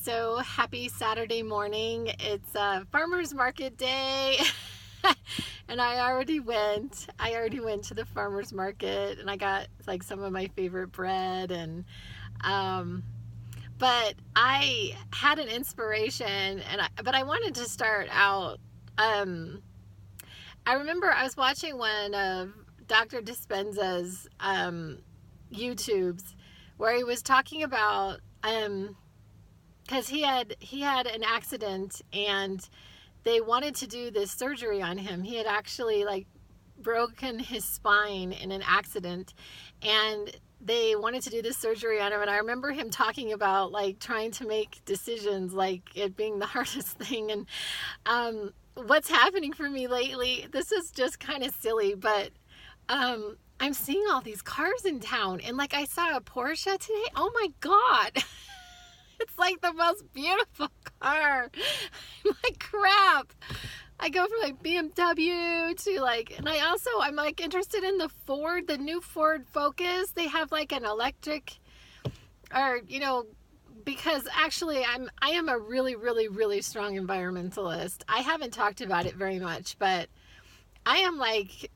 So happy Saturday morning. It's farmer's market day. And I already went. To the farmer's market and I got like some of my favorite bread um but I had an inspiration but I wanted to start out. I remember I was watching one of Dr. Dispenza's YouTubes where he was talking about because he had an accident and they wanted to do this surgery on him. He had actually like broken his spine in an accident and they wanted to do this surgery on him. And I remember him talking about like trying to make decisions, like it being the hardest thing. And what's happening for me lately, this is just kind of silly, but I'm seeing all these cars in town, and like I saw a Porsche today. Oh my God. It's like the most beautiful car. I'm like, crap. I go from like BMW to like, and I'm like interested in the new Ford Focus. They have like an electric, or, because actually I am a really, really, really strong environmentalist. I haven't talked about it very much, but I am like,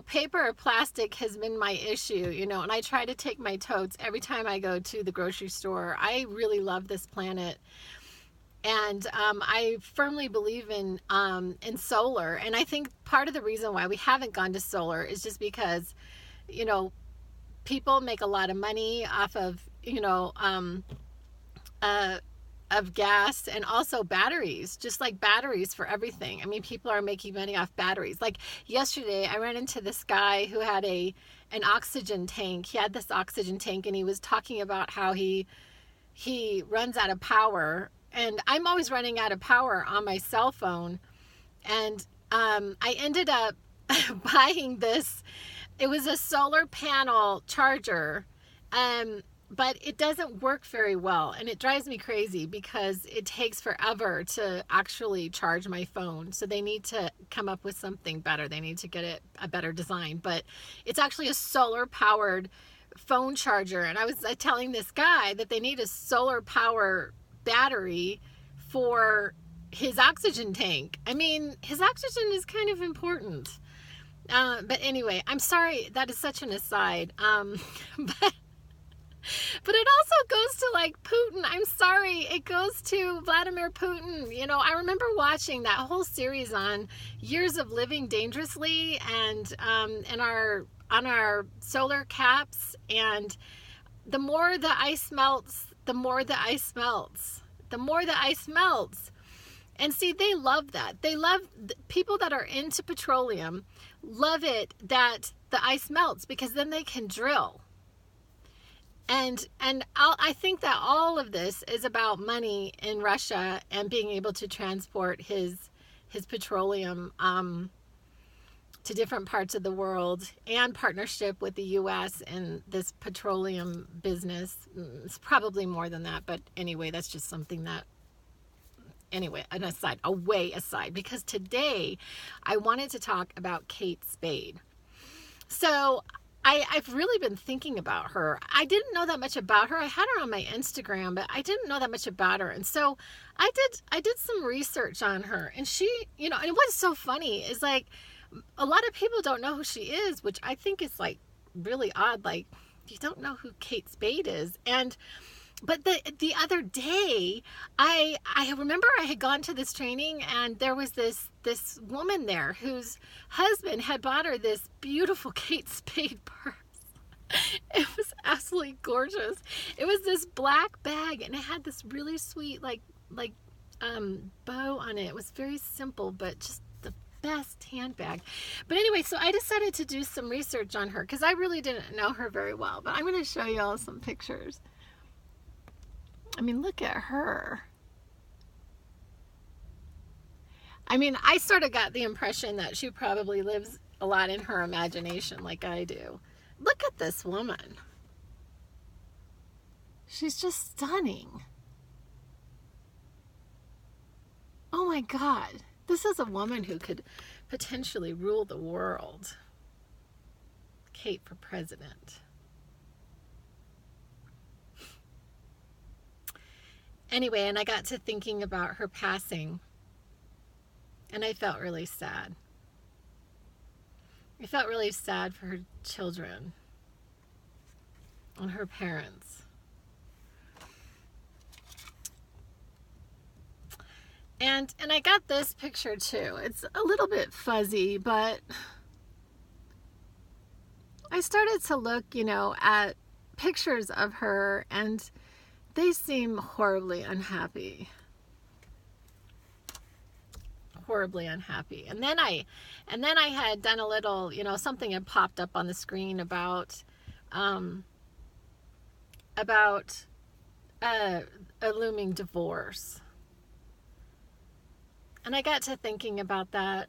paper or plastic has been my issue, and I try to take my totes every time I go to the grocery store. I really love this planet. And I firmly believe in solar. And I think part of the reason why we haven't gone to solar is just because, people make a lot of money off of, of gas and also batteries, just like batteries for everything. I mean, people are making money off batteries. Like yesterday, I ran into this guy who had an oxygen tank. He had this oxygen tank and he was talking about how he runs out of power. And I'm always running out of power on my cell phone. And I ended up buying this. It was a solar panel charger. But it doesn't work very well, and it drives me crazy because it takes forever to actually charge my phone. So they need to come up with something better. They need to get a better design, but it's actually a solar powered phone charger. And I was telling this guy that they need a solar power battery for his oxygen tank. I mean, his oxygen is kind of important. But anyway, I'm sorry, that is such an aside. But it also goes to like Putin. I'm sorry. It goes to Vladimir Putin. I remember watching that whole series on years of living dangerously and on our solar caps. And the more the ice melts, the more the ice melts. The more the ice melts. And see, they love that. They love people that are into petroleum, love it that the ice melts because then they can drill. And I think that all of this is about money in Russia and being able to transport his petroleum to different parts of the world, and partnership with the U.S. in this petroleum business. It's probably more than that, but anyway, that's just something that, anyway, a way aside, because today I wanted to talk about Kate Spade. So I've really been thinking about her. I didn't know that much about her. I had her on my Instagram, but I didn't know that much about her. And so I did some research on her. And she, and what's so funny is like a lot of people don't know who she is, which I think is like really odd. Like you don't know who Kate Spade is. But the other day, I remember I had gone to this training and there was this woman there whose husband had bought her this beautiful Kate Spade purse. It was absolutely gorgeous. It was this black bag and it had this really sweet like bow on it. It was very simple, but just the best handbag. But anyway, so I decided to do some research on her because I really didn't know her very well. But I'm going to show you all some pictures. I mean, look at her. I mean, I sort of got the impression that she probably lives a lot in her imagination like I do. Look at this woman. She's just stunning. Oh my God. This is a woman who could potentially rule the world. Kate for president. Anyway, and I got to thinking about her passing, and I felt really sad. I felt really sad for her children and her parents. And I got this picture too. It's a little bit fuzzy, but I started to look, at pictures of her, and they seem horribly unhappy. Horribly unhappy. And then I had done a little, something had popped up on the screen about a looming divorce. And I got to thinking about that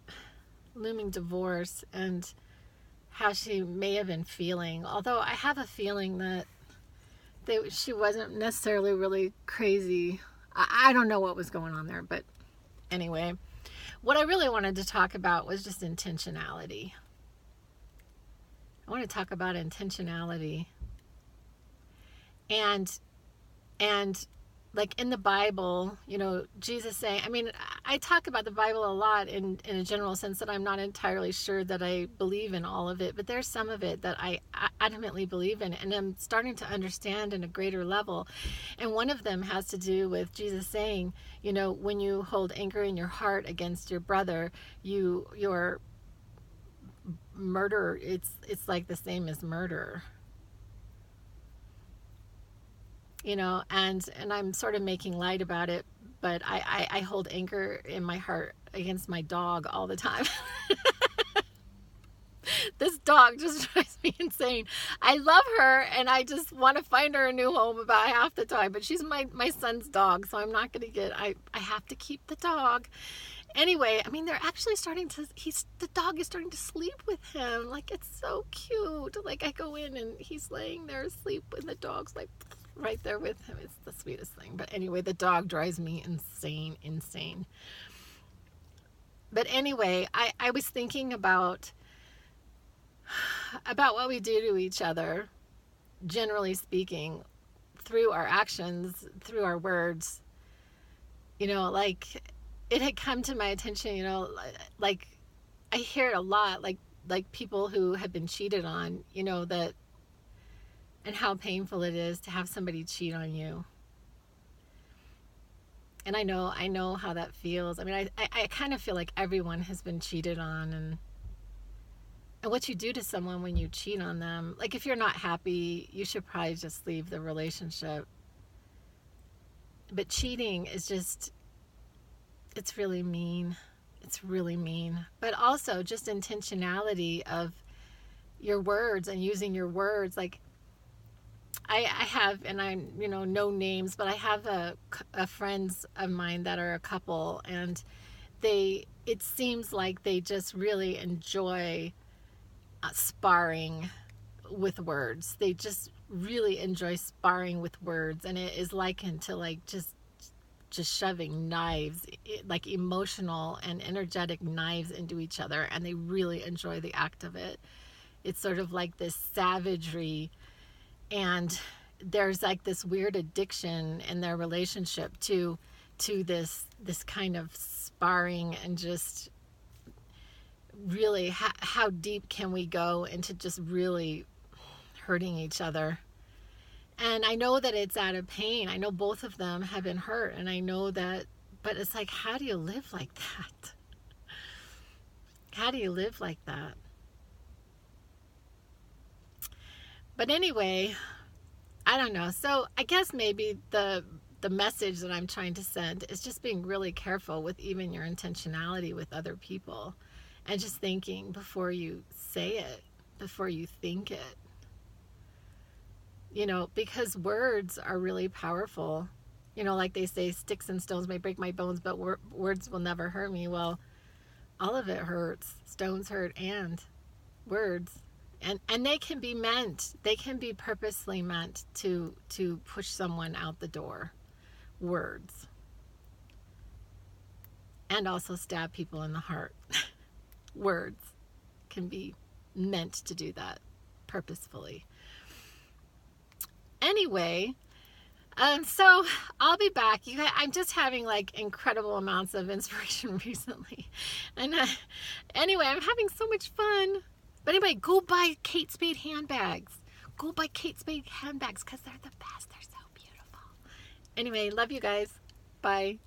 looming divorce and how she may have been feeling. Although I have a feeling that she wasn't necessarily really crazy. I don't know what was going on there, but anyway, what I really wanted to talk about was just intentionality. I want to talk about intentionality. And like in the Bible, Jesus saying, I talk about the Bible a lot in a general sense that I'm not entirely sure that I believe in all of it, but there's some of it that I adamantly believe in, and I'm starting to understand in a greater level. And one of them has to do with Jesus saying, when you hold anger in your heart against your brother, your murder, it's like the same as murder. And I'm sort of making light about it, but I hold anger in my heart against my dog all the time. This dog just drives me insane. I love her, and I just want to find her a new home about half the time, but she's my son's dog, so I'm not going to I have to keep the dog. Anyway, they're actually the dog is starting to sleep with him. Like, it's so cute. Like, I go in and he's laying there asleep, and the dog's like right there with him. It's the sweetest thing. But anyway, the dog drives me insane. But anyway, I was thinking about what we do to each other, generally speaking, through our actions, through our words. Like, it had come to my attention, like I hear it a lot, like people who have been cheated on, that, and how painful it is to have somebody cheat on you. And I know how that feels. I kind of feel like everyone has been cheated on, and what you do to someone when you cheat on them, like, if you're not happy, you should probably just leave the relationship. But cheating is just, it's really mean. It's really mean. But also just intentionality of your words and using your words. Like, I have, and I, no names, but I have a friends of mine that are a couple, and it seems like they just really enjoy sparring with words. They just really enjoy sparring with words, and it is likened to like just shoving knives, like emotional and energetic knives into each other, and they really enjoy the act of it. It's sort of like this savagery, and there's like this weird addiction in their relationship to this kind of sparring, and just really how deep can we go into just really hurting each other. And I know that it's out of pain. I know both of them have been hurt, and I know that, but it's like, how do you live like that? How do you live like that? But anyway, I don't know. So I guess maybe the message that I'm trying to send is just being really careful with even your intentionality with other people, and just thinking before you say it, before you think it. Because words are really powerful. Like they say, sticks and stones may break my bones, but words will never hurt me. Well, all of it hurts. Stones hurt, and words. And they can be meant. They can be purposely meant to push someone out the door. Words. And also stab people in the heart. Words can be meant to do that purposefully. Anyway, So I'll be back. You guys, I'm just having like incredible amounts of inspiration recently. And anyway, I'm having so much fun. But anyway, go buy Kate Spade handbags. Go buy Kate Spade handbags because they're the best. They're so beautiful. Anyway, love you guys. Bye.